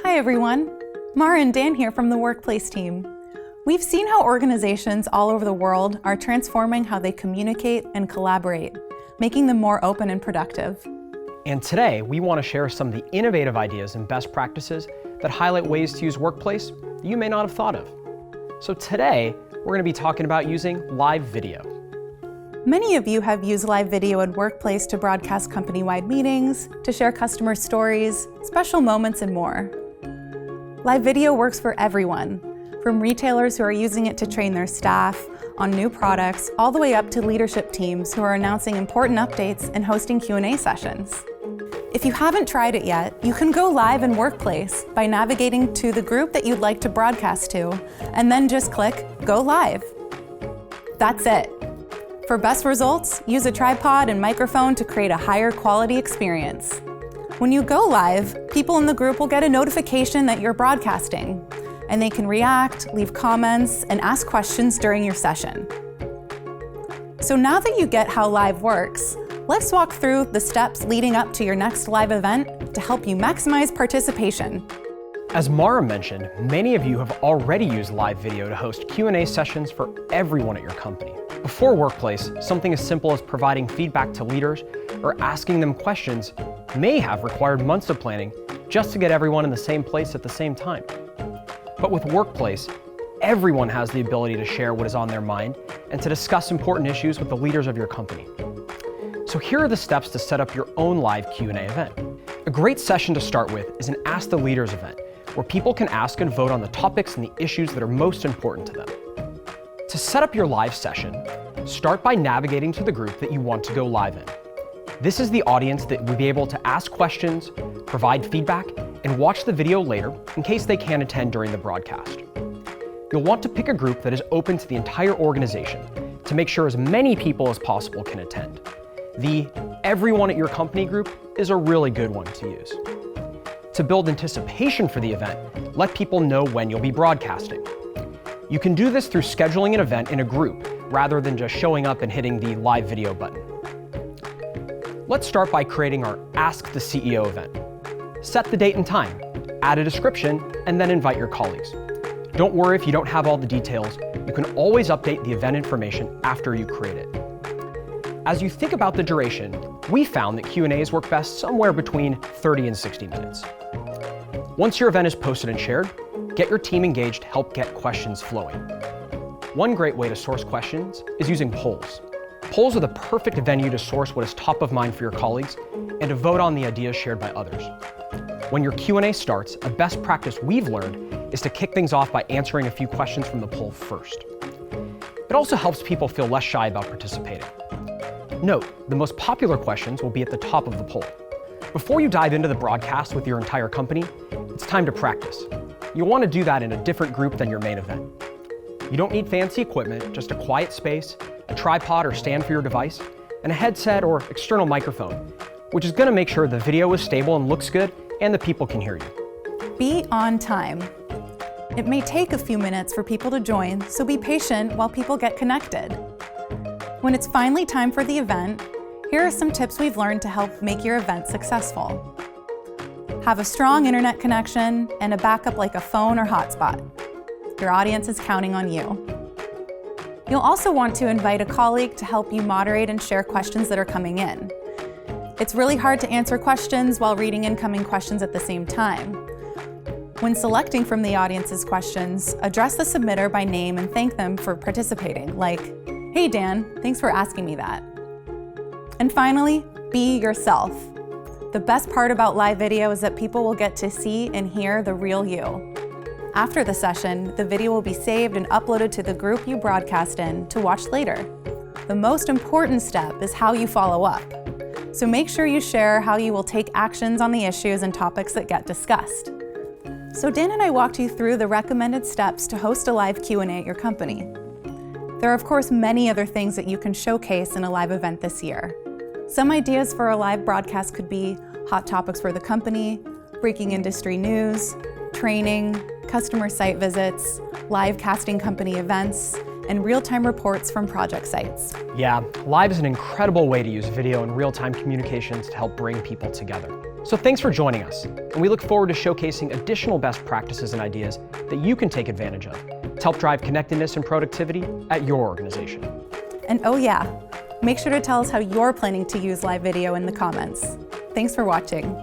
Hi everyone, Mara and Dan here from the Workplace team. We've seen how organizations all over the world are transforming how they communicate and collaborate, making them more open and productive. And today, we want to share some of the innovative ideas and best practices that highlight ways to use Workplace that you may not have thought of. So today, we're going to be talking about using live video. Many of you have used live video in Workplace to broadcast company-wide meetings, to share customer stories, special moments, and more. Live video works for everyone, from retailers who are using it to train their staff on new products, all the way up to leadership teams who are announcing important updates and hosting Q&A sessions. If you haven't tried it yet, you can go live in Workplace by navigating to the group that you'd like to broadcast to, and then just click Go Live. That's it. For best results, use a tripod and microphone to create a higher quality experience. When you go live, people in the group will get a notification that you're broadcasting, and they can react, leave comments, and ask questions during your session. So now that you get how live works, let's walk through the steps leading up to your next live event to help you maximize participation. As Mara mentioned, many of you have already used live video to host Q&A sessions for everyone at your company. Before Workplace, something as simple as providing feedback to leaders or asking them questions may have required months of planning just to get everyone in the same place at the same time. But with Workplace, everyone has the ability to share what is on their mind and to discuss important issues with the leaders of your company. So here are the steps to set up your own live Q&A event. A great session to start with is an Ask the Leaders event, where people can ask and vote on the topics and the issues that are most important to them. To set up your live session, start by navigating to the group that you want to go live in. This is the audience that will be able to ask questions, provide feedback, and watch the video later in case they can't attend during the broadcast. You'll want to pick a group that is open to the entire organization to make sure as many people as possible can attend. The Everyone at Your Company group is a really good one to use. To build anticipation for the event, let people know when you'll be broadcasting. You can do this through scheduling an event in a group rather than just showing up and hitting the live video button. Let's start by creating our Ask the CEO event. Set the date and time, add a description, and then invite your colleagues. Don't worry if you don't have all the details. You can always update the event information after you create it. As you think about the duration, we found that Q&As work best somewhere between 30 and 60 minutes. Once your event is posted and shared, get your team engaged to help get questions flowing. One great way to source questions is using polls. Polls are the perfect venue to source what is top of mind for your colleagues and to vote on the ideas shared by others. When your Q&A starts, a best practice we've learned is to kick things off by answering a few questions from the poll first. It also helps people feel less shy about participating. Note, the most popular questions will be at the top of the poll. Before you dive into the broadcast with your entire company, it's time to practice. You'll want to do that in a different group than your main event. You don't need fancy equipment, just a quiet space, a tripod or stand for your device, and a headset or external microphone, which is going to make sure the video is stable and looks good and the people can hear you. Be on time. It may take a few minutes for people to join, so be patient while people get connected. When it's finally time for the event, here are some tips we've learned to help make your event successful. Have a strong internet connection and a backup like a phone or hotspot. Your audience is counting on you. You'll also want to invite a colleague to help you moderate and share questions that are coming in. It's really hard to answer questions while reading incoming questions at the same time. When selecting from the audience's questions, address the submitter by name and thank them for participating, like, "Hey Dan, thanks for asking me that." And finally, be yourself. The best part about live video is that people will get to see and hear the real you. After the session, the video will be saved and uploaded to the group you broadcast in to watch later. The most important step is how you follow up. So make sure you share how you will take actions on the issues and topics that get discussed. So Dan and I walked you through the recommended steps to host a live Q&A at your company. There are of course many other things that you can showcase in a live event this year. Some ideas for a live broadcast could be hot topics for the company, breaking industry news, training, customer site visits, live casting company events, and real-time reports from project sites. Yeah, Live is an incredible way to use video and real-time communications to help bring people together. So thanks for joining us, and we look forward to showcasing additional best practices and ideas that you can take advantage of to help drive connectedness and productivity at your organization. And oh yeah, make sure to tell us how you're planning to use live video in the comments. Thanks for watching.